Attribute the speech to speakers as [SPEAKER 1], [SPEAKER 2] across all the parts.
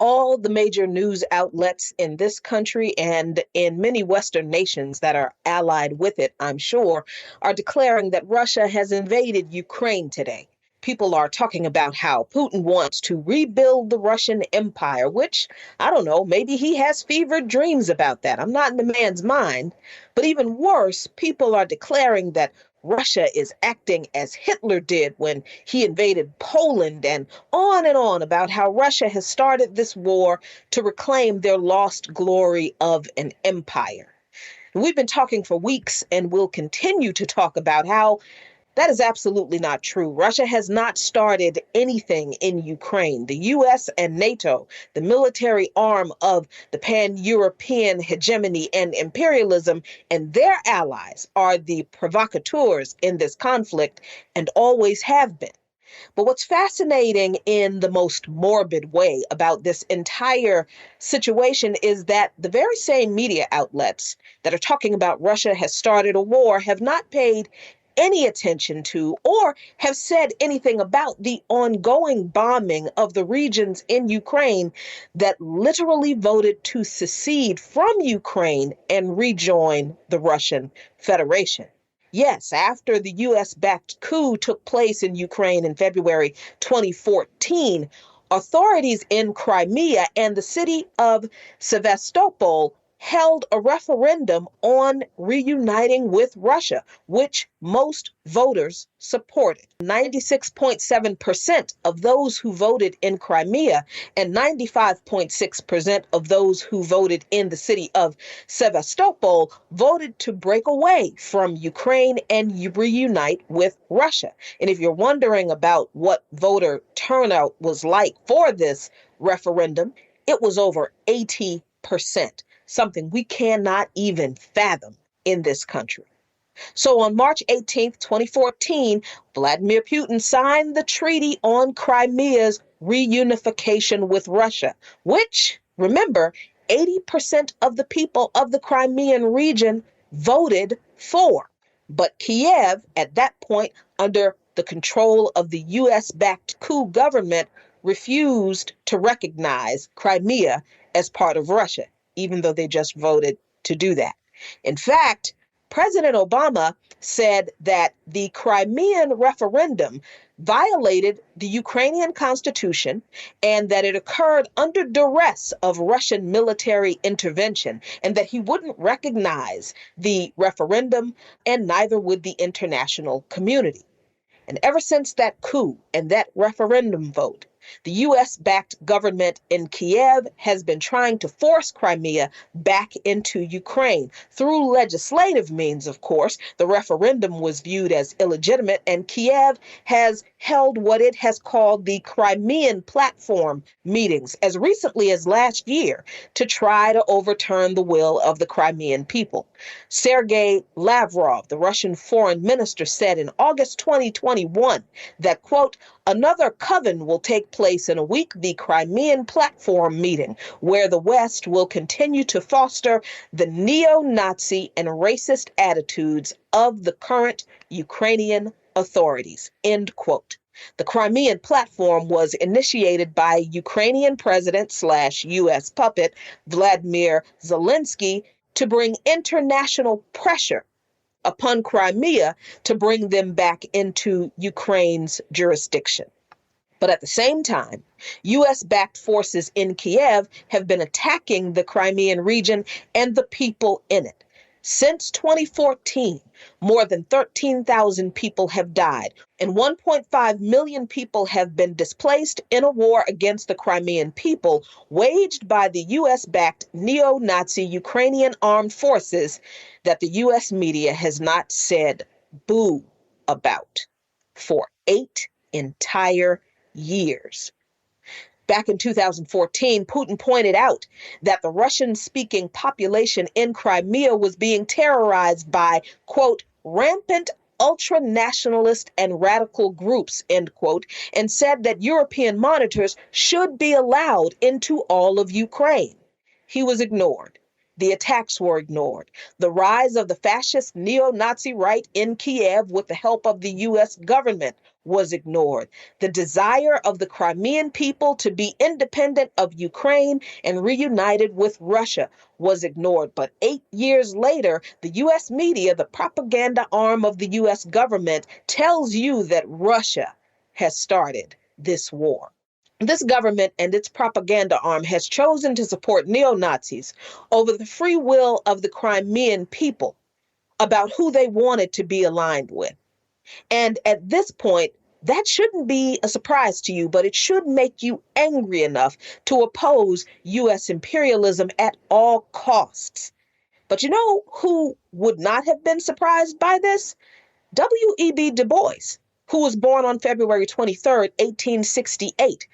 [SPEAKER 1] All the major news outlets in this country and in many Western nations that are allied with it, I'm sure, are declaring that Russia has invaded Ukraine today. People are talking about how Putin wants to rebuild the Russian Empire, which, I don't know, maybe he has fevered dreams about that. I'm not in the man's mind. But even worse, people are declaring that Russia is acting as Hitler did when he invaded Poland, and on about how Russia has started this war to reclaim their lost glory of an empire. We've been talking for weeks and will continue to talk about how that is absolutely not true. Russia has not started anything in Ukraine. The US and NATO, the military arm of the pan-European hegemony and imperialism, and their allies are the provocateurs in this conflict and always have been. But what's fascinating in the most morbid way about this entire situation is that the very same media outlets that are talking about Russia has started a war have not paid any attention to or have said anything about the ongoing bombing of the regions in Ukraine that literally voted to secede from Ukraine and rejoin the Russian Federation. Yes, after the US-backed coup took place in Ukraine in February 2014, authorities in Crimea and the city of Sevastopol held a referendum on reuniting with Russia, which most voters supported. 96.7% of those who voted in Crimea and 95.6% of those who voted in the city of Sevastopol voted to break away from Ukraine and reunite with Russia. And if you're wondering about what voter turnout was like for this referendum, it was over 80%. Something we cannot even fathom in this country. So on March 18th, 2014, Vladimir Putin signed the treaty on Crimea's reunification with Russia, which, remember, 80% of the people of the Crimean region voted for. But Kiev, at that point, under the control of the US-backed coup government, refused to recognize Crimea as part of Russia, even though they just voted to do that. In fact, President Obama said that the Crimean referendum violated the Ukrainian constitution and that it occurred under duress of Russian military intervention, and that he wouldn't recognize the referendum and neither would the international community. And ever since that coup and that referendum vote, the US-backed government in Kiev has been trying to force Crimea back into Ukraine through legislative means, of course. The referendum was viewed as illegitimate, and Kiev has held what it has called the Crimean Platform meetings as recently as last year to try to overturn the will of the Crimean people. Sergei Lavrov, the Russian foreign minister, said in August 2021 that, quote, another coven will take place in a week, the Crimean Platform meeting, where the West will continue to foster the neo-Nazi and racist attitudes of the current Ukrainian authorities, end quote. The Crimean Platform was initiated by Ukrainian President/US puppet Vladimir Zelensky to bring international pressure upon Crimea to bring them back into Ukraine's jurisdiction. But at the same time, US-backed forces in Kiev have been attacking the Crimean region and the people in it. Since 2014, more than 13,000 people have died, and 1.5 million people have been displaced in a war against the Crimean people, waged by the US-backed neo-Nazi Ukrainian armed forces that the US media has not said boo about for 8 entire years. Back in 2014, Putin pointed out that the Russian-speaking population in Crimea was being terrorized by, quote, rampant ultra-nationalist and radical groups, end quote, and said that European monitors should be allowed into all of Ukraine. He was ignored. The attacks were ignored. The rise of the fascist neo-Nazi right in Kiev with the help of the US government was ignored. The desire of the Crimean people to be independent of Ukraine and reunited with Russia was ignored. But 8 years later, the US media, the propaganda arm of the US government, tells you that Russia has started this war. This government and its propaganda arm has chosen to support neo-Nazis over the free will of the Crimean people about who they wanted to be aligned with. And at this point, that shouldn't be a surprise to you, but it should make you angry enough to oppose U.S. imperialism at all costs. But you know who would not have been surprised by this? W.E.B. Du Bois, who was born on February 23rd, 1868.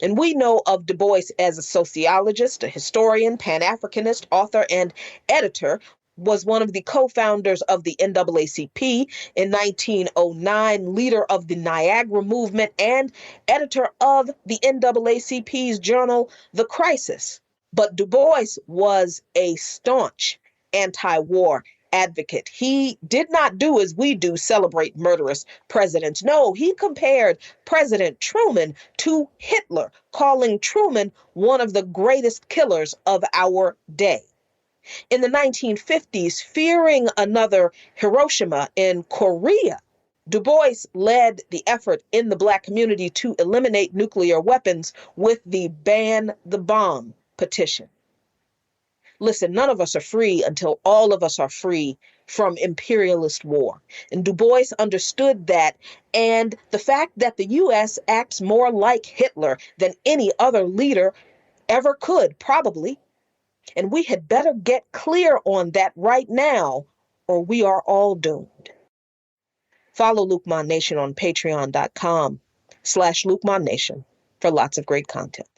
[SPEAKER 1] And we know of Du Bois as a sociologist, a historian, Pan-Africanist, author, and editor, was one of the co-founders of the NAACP in 1909, leader of the Niagara Movement, and editor of the NAACP's journal, The Crisis. But Du Bois was a staunch anti-war advocate. He did not do as we do, celebrate murderous presidents. No, he compared President Truman to Hitler, calling Truman one of the greatest killers of our day. In the 1950s, fearing another Hiroshima in Korea, Du Bois led the effort in the Black community to eliminate nuclear weapons with the Ban the Bomb petition. Listen, none of us are free until all of us are free from imperialist war. And Du Bois understood that, and the fact that the U.S. acts more like Hitler than any other leader ever could, probably. And we had better get clear on that right now, or we are all doomed. Follow Lukman Nation on patreon.com/LukmanNation for lots of great content.